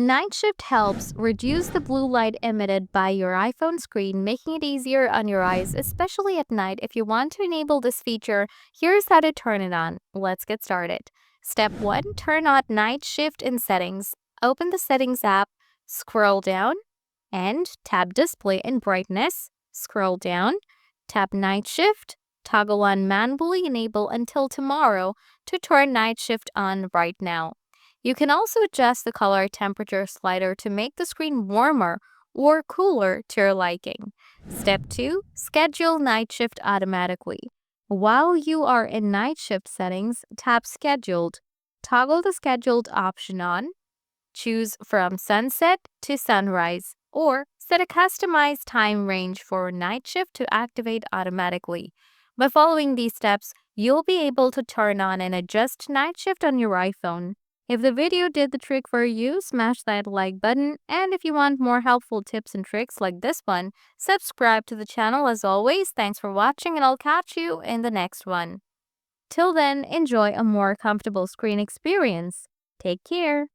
Night shift helps reduce the blue light emitted by your iPhone screen, making it easier on your eyes, especially at night. If you want to enable this feature, here's how to turn it on. Let's get started. Step 1. Turn on night shift in settings. Open the settings app, scroll down, and tap display and brightness. Scroll down, tap night shift, toggle on manually enable until tomorrow to turn night shift on right now. You can also adjust the color temperature slider to make the screen warmer or cooler to your liking. Step 2. Schedule night shift automatically. While you are in night shift settings, tap Scheduled. Toggle the Scheduled option on. Choose from sunset to sunrise, or set a customized time range for night shift to activate automatically. By following these steps, you'll be able to turn on and adjust night shift on your iPhone. If the video did the trick for you, smash that like button, and if you want more helpful tips and tricks like this one, subscribe to the channel. As always, thanks for watching, and I'll catch you in the next one. Till then, enjoy a more comfortable screen experience. Take care.